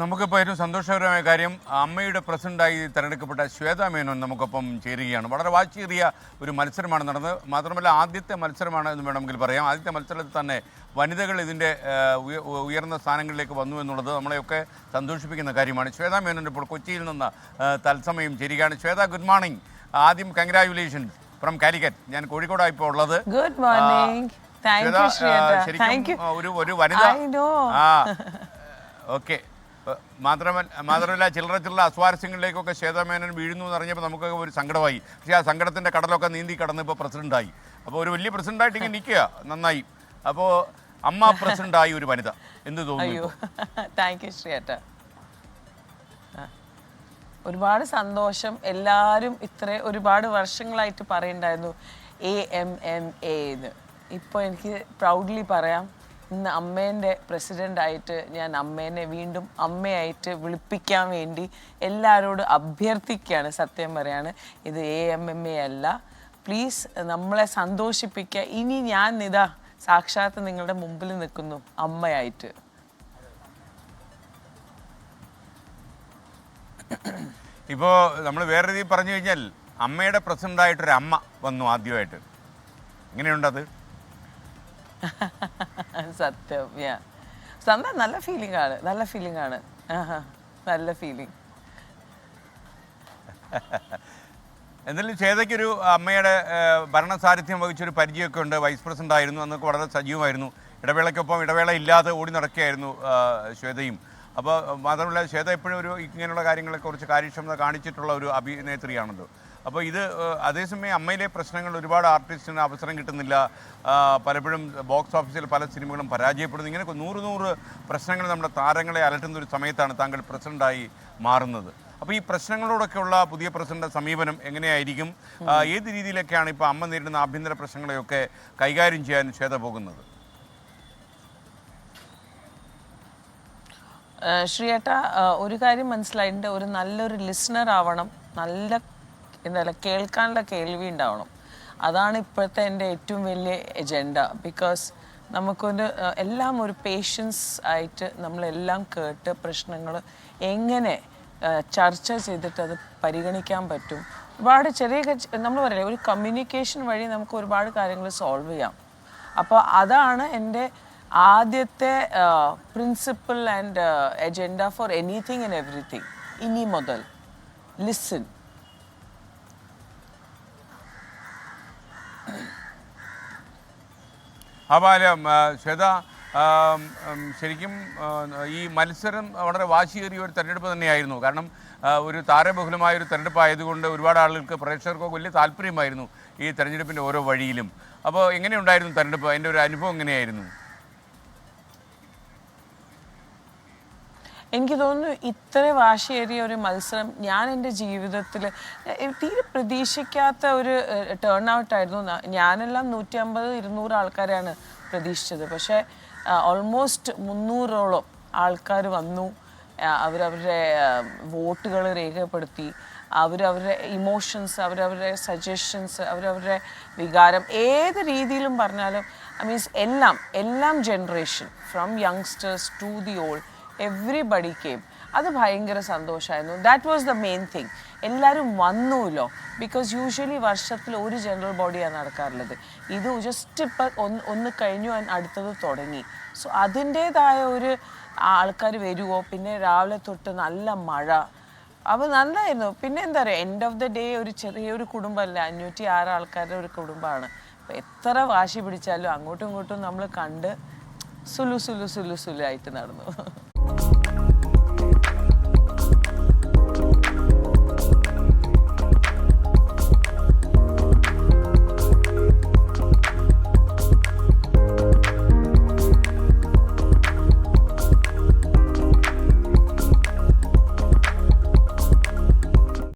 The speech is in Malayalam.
നമുക്കിപ്പോൾ ഏറ്റവും സന്തോഷകരമായ കാര്യം അമ്മയുടെ പ്രസിഡന്റായി തിരഞ്ഞെടുക്കപ്പെട്ട ശ്വേത മേനോൻ നമുക്കൊപ്പം ചേരുകയാണ്. വളരെ വാശിയേറിയ ഒരു മത്സരമാണ് നടന്നത്. മാത്രമല്ല ആദ്യത്തെ മത്സരമാണ് എന്ന് വേണമെങ്കിൽ പറയാം. ആദ്യത്തെ മത്സരത്തിൽ തന്നെ വനിതകൾ ഇതിൻ്റെ ഉയർന്ന സ്ഥാനങ്ങളിലേക്ക് വന്നു എന്നുള്ളത് നമ്മളെയൊക്കെ സന്തോഷിപ്പിക്കുന്ന കാര്യമാണ്. ശ്വേത മേനോൻ ഇപ്പോൾ കൊച്ചിയിൽ നിന്ന് തത്സമയം ചേരുകയാണ്. Shweta, good morning. ആദ്യം കൺഗ്രാജുലേഷൻസ് ഫ്രം കാലിക്കറ്റ്. ഞാൻ കോഴിക്കോടാണ് ഇപ്പോൾ ഉള്ളത്. Good morning. ശരിക്കും ഒരു വനിത. ഓക്കെ. മാത്രമല്ല ചില്ലറ അസ്വാരസ്യങ്ങളിലേക്കൊക്കെ ശ്വേത മേനോൻ വീഴുന്നു എന്ന് അറിഞ്ഞപ്പോൾ നമുക്കൊക്കെ ഒരു സങ്കടമായി. പക്ഷേ ആ സങ്കടത്തിൻ്റെ കടലൊക്കെ നീന്തി കടന്ന് ഇപ്പോൾ പ്രസിഡൻ്റായി. അപ്പോൾ ഒരു വലിയ പ്രസിഡൻ്റായിട്ട് ഇങ്ങനെ നിൽക്കുക, നന്നായി. അപ്പോൾ അമ്മ പ്രസിഡൻ്റായി ഒരു വനിത എന്ത് തോന്നുന്നു? താങ്ക് യു ശ്രീയേട്ട. ഒരുപാട് സന്തോഷം. എല്ലാവരും ഒരുപാട് വർഷങ്ങളായിട്ട് പറയുന്നുണ്ടായിരുന്നു AMMA എന്ന്. ഇപ്പോൾ എനിക്ക് പ്രൗഡ്ലി പറയാം, ഇന്ന് അമ്മേൻ്റെ പ്രസിഡൻ്റായിട്ട് ഞാൻ അമ്മേനെ വീണ്ടും അമ്മയായിട്ട് വിളിപ്പിക്കാൻ വേണ്ടി എല്ലാവരോടും അഭ്യർത്ഥിക്കുകയാണ്. സത്യം പറയാണ്, ഇത് AMMA അല്ല. പ്ലീസ് നമ്മളെ സന്തോഷിപ്പിക്കുക. ഇനി ഞാൻ ഇതാ സാക്ഷാത്ത് നിങ്ങളുടെ മുമ്പിൽ നിൽക്കുന്നു അമ്മയായിട്ട്. ഇപ്പോൾ നമ്മൾ വേറെ രീതിയിൽ പറഞ്ഞു കഴിഞ്ഞാൽ അമ്മയുടെ പ്രസിഡൻ്റായിട്ടൊരു അമ്മ വന്നു ആദ്യമായിട്ട്. എങ്ങനെയുണ്ടത്? സത്യം, നല്ല ഫീലിംഗ് ആണ്. നല്ല ഫീലിംഗ്. എന്തായാലും ശ്വേതയ്ക്കൊരു അമ്മയുടെ ഭരണസാരഥ്യം വഹിച്ചൊരു പരിചയമൊക്കെ ഉണ്ട്. വൈസ് പ്രസിഡന്റ് ആയിരുന്നു, അന്നൊക്കെ വളരെ സജീവമായിരുന്നു. ഇടവേളയ്ക്കൊപ്പം ഇടവേള ഇല്ലാതെ ഓടി നടക്കുകയായിരുന്നു ശ്വേതയും. അപ്പോൾ മാത്രമല്ല ശ്വേത എപ്പോഴും ഇങ്ങനെയുള്ള കാര്യങ്ങളെ കുറിച്ച് കാര്യക്ഷമത കാണിച്ചിട്ടുള്ള ഒരു അഭിനേത്രിയാണല്ലോ. അപ്പോൾ ഇത് അതേസമയം അമ്മയിലെ പ്രശ്നങ്ങൾ, ഒരുപാട് ആർട്ടിസ്റ്റിന് അവസരം കിട്ടുന്നില്ല, പലപ്പോഴും ബോക്സ് ഓഫീസിൽ പല സിനിമകളും പരാജയപ്പെടുന്നു. ഇങ്ങനെ 100 പ്രശ്നങ്ങൾ നമ്മുടെ താരങ്ങളെ അലട്ടുന്ന ഒരു സമയത്താണ് താങ്കൾ പ്രസിഡൻ്റായി മാറുന്നത്. അപ്പോൾ ഈ പ്രശ്നങ്ങളോടൊക്കെയുള്ള പുതിയ പ്രസിഡന്റ് സമീപനം എങ്ങനെയായിരിക്കും? ഏത് രീതിയിലൊക്കെയാണ് ഇപ്പോൾ അമ്മ നേരിടുന്ന ആഭ്യന്തര പ്രശ്നങ്ങളെയൊക്കെ കൈകാര്യം ചെയ്യാൻ ശ്വേത പോകുന്നത്? ശ്രീയേട്ട, ഒരു കാര്യം മനസ്സിലായിട്ടുണ്ട്, ഒരു നല്ലൊരു ലിസണർ ആവണം, കേൾക്കാനുള്ള കേൾവി ഉണ്ടാവണം. അതാണ് ഇപ്പോഴത്തെ എൻ്റെ ഏറ്റവും വലിയ എജൻഡ. ബിക്കോസ് എല്ലാം ഒരു പേഷ്യൻസ് ആയിട്ട് നമ്മളെല്ലാം കേട്ട് പ്രശ്നങ്ങൾ എങ്ങനെ ചർച്ച ചെയ്തിട്ട് അത് പരിഗണിക്കാൻ പറ്റും. ഒരുപാട് നമ്മൾ പറയില്ലേ, ഒരു കമ്മ്യൂണിക്കേഷൻ വഴി നമുക്ക് ഒരുപാട് കാര്യങ്ങൾ സോൾവ് ചെയ്യാം. അപ്പോൾ അതാണ് എൻ്റെ ആദ്യത്തെ principle and agenda for anything and everything. ഇനി മുതൽ ലിസൺ. അപ്പോൾ ശ്വേത, ശരിക്കും ഈ മത്സരം വളരെ വാശിയേറിയ ഒരു തെരഞ്ഞെടുപ്പ് തന്നെയായിരുന്നു. കാരണം ഒരു താരബഹുലമായ ഒരു തെരഞ്ഞെടുപ്പ് ആയതുകൊണ്ട് ഒരുപാട് ആളുകൾക്ക്, പ്രേക്ഷകർക്കൊക്കെ വലിയ താല്പര്യമായിരുന്നു ഈ തെരഞ്ഞെടുപ്പിൻ്റെ ഓരോ വഴിയിലും. അപ്പോൾ എങ്ങനെയുണ്ടായിരുന്നു തെരഞ്ഞെടുപ്പ്? അതിൻ്റെ ഒരു അനുഭവം എങ്ങനെയായിരുന്നു? എനിക്ക് തോന്നുന്നു ഇത്ര വാശിയേറിയ ഒരു മത്സരം ഞാൻ എൻ്റെ ജീവിതത്തിൽ തീരെ പ്രതീക്ഷിക്കാത്ത ഒരു ടേൺ ഔട്ടായിരുന്നു. ഞാനെല്ലാം 150-200 ആൾക്കാരെയാണ് പ്രതീക്ഷിച്ചത്. പക്ഷേ ഓൾമോസ്റ്റ് 300ഓളം ആൾക്കാർ വന്നു. അവരവരുടെ വോട്ടുകൾ രേഖപ്പെടുത്തി, അവരവരുടെ ഇമോഷൻസ്, അവരവരുടെ സജഷൻസ്, അവരവരുടെ വികാരം ഏത് രീതിയിലും പറഞ്ഞാലും, മീൻസ് എല്ലാം generation, from youngsters to the old, everybody came. അത് ഭയങ്കര സന്തോഷമായിരുന്നു. That was the main thing. എല്ലാവരും വന്നുല്ലോ. ബിക്കോസ് യൂഷ്വലി വർഷത്തിൽ ഒരു ജനറൽ ബോഡിയാണ് നടക്കാറുള്ളത്. ഇത് ജസ്റ്റ് ഇപ്പം ഒന്ന് കഴിഞ്ഞു, അടുത്തത് തുടങ്ങി. സോ അതിൻ്റേതായ ഒരു ആൾക്കാർ വരുമോ. പിന്നെ രാവിലെ തൊട്ട് നല്ല മഴ. അപ്പോൾ നന്നായിരുന്നു. പിന്നെ എന്താ പറയുക, എൻഡ് ഓഫ് ദ ഡേ ഒരു ചെറിയൊരു കുടുംബമല്ല, 506 ആൾക്കാരുടെ ഒരു കുടുംബമാണ്. അപ്പോൾ എത്ര വാശി പിടിച്ചാലും അങ്ങോട്ടും ഇങ്ങോട്ടും നമ്മൾ കണ്ട് സുലു ആയിട്ട് നടന്നു.